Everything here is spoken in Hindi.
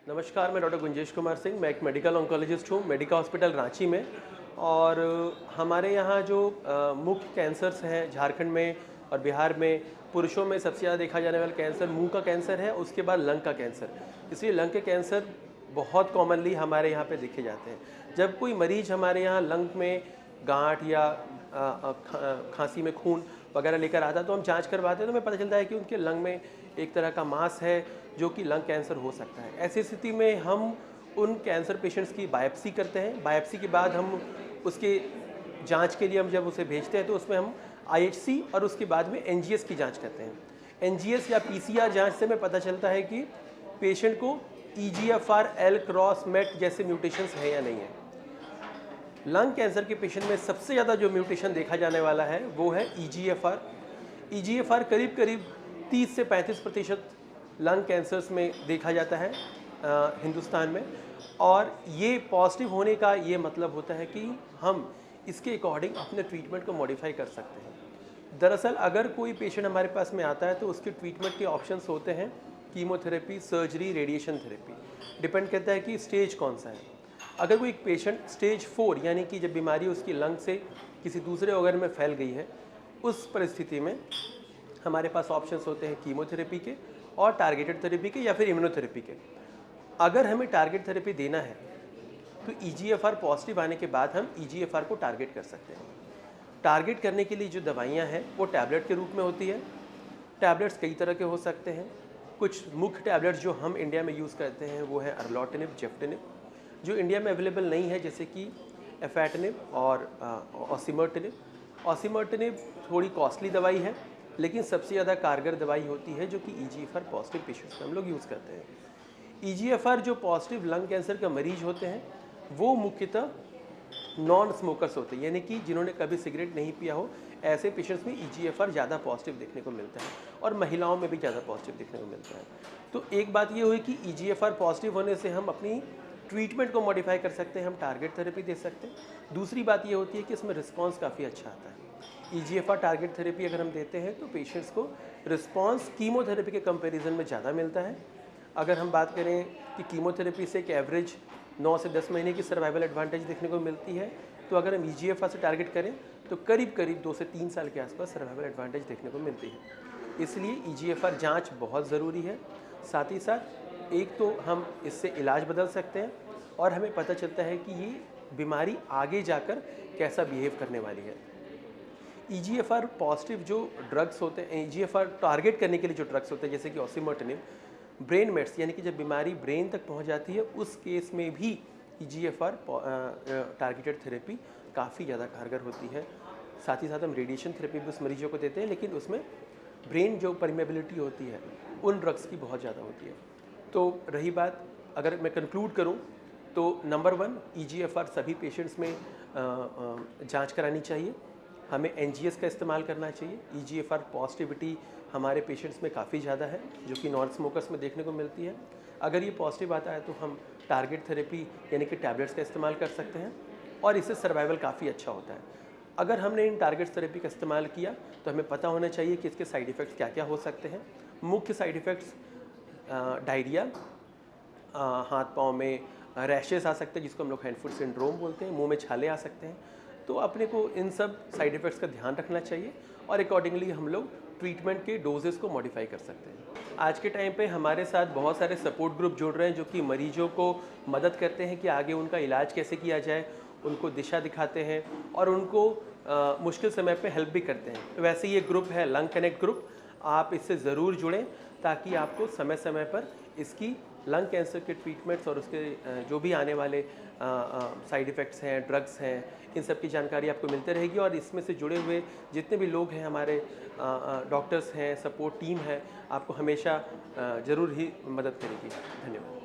नमस्कार, मैं डॉक्टर गुंजेश कुमार सिंह। मैं एक मेडिकल ऑन्कोलॉजिस्ट हूँ मेडिका हॉस्पिटल रांची में। और हमारे यहाँ जो मुख्य कैंसर्स हैं झारखंड में और बिहार में, पुरुषों में सबसे ज़्यादा देखा जाने वाला कैंसर मुंह का कैंसर है, उसके बाद लंग का कैंसर। इसलिए लंग के कैंसर बहुत कॉमनली हमारे यहाँ पे देखे जाते हैं। जब कोई मरीज़ हमारे यहाँ लंग में गांठ या खांसी में खून वगैरह लेकर आता है तो हम जांच करवाते हैं, तो हमें पता चलता है कि उनके लंग में एक तरह का मास है जो कि लंग कैंसर हो सकता है। ऐसी स्थिति में हम उन कैंसर पेशेंट्स की बायोप्सी करते हैं। बायोप्सी के बाद हम उसके जांच के लिए हम जब उसे भेजते हैं तो उसमें हम आईएचसी और उसके बाद में एनजीएस की जांच करते हैं। एनजीएस या पीसीआर जांच से हमें पता चलता है कि पेशेंट को ईजीएफआर, एल क्रॉस, मेट जैसे म्यूटेशंस है या नहीं है। लंग कैंसर के पेशेंट में सबसे ज़्यादा जो म्यूटेशन देखा जाने वाला है वो है ईजीएफआर। ईजीएफआर करीब करीब 30 से 35% लंग कैंसर्स में देखा जाता है हिंदुस्तान में। और ये पॉजिटिव होने का ये मतलब होता है कि हम इसके अकॉर्डिंग अपने ट्रीटमेंट को मॉडिफाई कर सकते हैं। दरअसल अगर कोई पेशेंट हमारे पास में आता है तो उसके ट्रीटमेंट के ऑप्शंस होते हैं chemotherapy, surgery, radiation therapy. Depend करता है कि स्टेज कौन सा है। अगर कोई पेशेंट स्टेज 4 यानी कि जब बीमारी उसकी लंग से किसी दूसरे ऑर्गन में फैल गई है, उस परिस्थिति में हमारे पास ऑप्शंस होते हैं कीमोथेरेपी के और टारगेटेड थेरेपी के या फिर इम्यूनोथेरेपी के। अगर हमें टारगेट थेरेपी देना है तो ईजीएफआर पॉजिटिव आने के बाद हम ईजीएफआर को टारगेट कर सकते हैं। टारगेट करने के लिए जो दवाइयाँ हैं वो टैबलेट के रूप में होती है। टैबलेट्स कई तरह के हो सकते हैं। कुछ मुख्य टैबलेट्स जो हम इंडिया में यूज़ करते हैं वो है अरलोटिनिब, जेफ्टिनिब। जो इंडिया में अवेलेबल नहीं है जैसे कि एफेटिनिब और ऑसिमर्टिनिब। ऑसिमर्टिनिब थोड़ी कॉस्टली दवाई है लेकिन सबसे ज़्यादा कारगर दवाई होती है जो कि ईजीएफआर पॉजिटिव पेशेंट्स में हम लोग यूज़ करते हैं। ईजीएफआर जो पॉजिटिव लंग कैंसर का मरीज होते हैं वो मुख्यतः नॉन स्मोकर्स होते हैं, यानी कि जिन्होंने कभी सिगरेट नहीं पिया हो, ऐसे पेशेंट्स में ईजीएफआर ज़्यादा पॉजिटिव देखने को मिलता है और महिलाओं में भी ज़्यादा पॉजिटिव देखने को मिलता है। तो एक बात ये हुई कि ईजीएफआर पॉजिटिव होने से हम अपनी ट्रीटमेंट को मॉडिफाई कर सकते हैं, हम टारगेट थेरेपी दे सकते हैं। दूसरी बात ये होती है कि इसमें रिस्पॉन्स काफ़ी अच्छा आता है। ईजीएफआर टारगेट थेरेपी अगर हम देते हैं तो पेशेंट्स को रिस्पॉन्स कीमोथेरेपी के कंपैरिजन में ज़्यादा मिलता है। अगर हम बात करें कि कीमोथेरेपी से एक एवरेज 9 से 10 महीने की सर्वाइवल एडवांटेज देखने को मिलती है, तो अगर हम ईजीएफआर से टारगेट करें तो करीब करीब 2 से 3 साल के आसपास सर्वाइवल एडवांटेज देखने को मिलती है। इसलिए ईजीएफआर जांच बहुत ज़रूरी है। साथ ही साथ एक तो हम इससे इलाज बदल सकते हैं और हमें पता चलता है कि ये बीमारी आगे जाकर कैसा बिहेव करने वाली है। ईजीएफआर पॉजिटिव जो ड्रग्स होते हैं, ईजीएफआर टारगेट करने के लिए जो ड्रग्स होते हैं जैसे कि ऑसिमर्टिनिब, ब्रेन मेट्स यानी कि जब बीमारी ब्रेन तक पहुंच जाती है उस केस में भी ईजीएफआर टारगेटेड थेरेपी काफ़ी ज़्यादा कारगर होती है। साथ ही साथ हम रेडिएशन थेरेपी भी उस मरीजों को देते हैं, लेकिन उसमें ब्रेन जो परमेबिलिटी होती है उन ड्रग्स की बहुत ज़्यादा होती है। तो रही बात, अगर मैं कंक्लूड करूं तो नंबर 1 ईजीएफआर सभी पेशेंट्स में जांच करानी चाहिए। हमें एनजीएस का इस्तेमाल करना चाहिए। ईजीएफआर पॉजिटिविटी हमारे पेशेंट्स में काफ़ी ज़्यादा है जो कि नॉन स्मोकर्स में देखने को मिलती है। अगर ये पॉजिटिव आता है तो हम टारगेट थेरेपी यानी कि टैबलेट्स का इस्तेमाल कर सकते हैं और इससे सर्वाइवल काफ़ी अच्छा होता है। अगर हमने इन टारगेट थेरेपी का इस्तेमाल किया तो हमें पता होना चाहिए कि इसके साइड इफ़ेक्ट्स क्या क्या हो सकते हैं। मुख्य साइड इफ़ेक्ट्स डायरिया, हाथ पाँव में रैशेस आ सकते हैं जिसको हम लोग हैंड फुट सिंड्रोम बोलते हैं, मुंह में छाले आ सकते हैं। तो अपने को इन सब साइड इफ़ेक्ट्स का ध्यान रखना चाहिए और अकॉर्डिंगली हम लोग ट्रीटमेंट के डोजेस को मॉडिफाई कर सकते हैं। आज के टाइम पे हमारे साथ बहुत सारे सपोर्ट ग्रुप जुड़ रहे हैं जो कि मरीजों को मदद करते हैं कि आगे उनका इलाज कैसे किया जाए, उनको दिशा दिखाते हैं और उनको मुश्किल समय पे हेल्प भी करते हैं। वैसे ये ग्रुप है लंग कनेक्ट ग्रुप, आप इससे ज़रूर जुड़ें ताकि आपको समय समय पर इसकी लंग कैंसर के ट्रीटमेंट्स और उसके जो भी आने वाले साइड इफ़ेक्ट्स हैं, ड्रग्स हैं, इन सब की जानकारी आपको मिलते रहेगी। और इसमें से जुड़े हुए जितने भी लोग हैं, हमारे डॉक्टर्स हैं, सपोर्ट टीम है, आपको हमेशा ज़रूर ही मदद करेगी। धन्यवाद।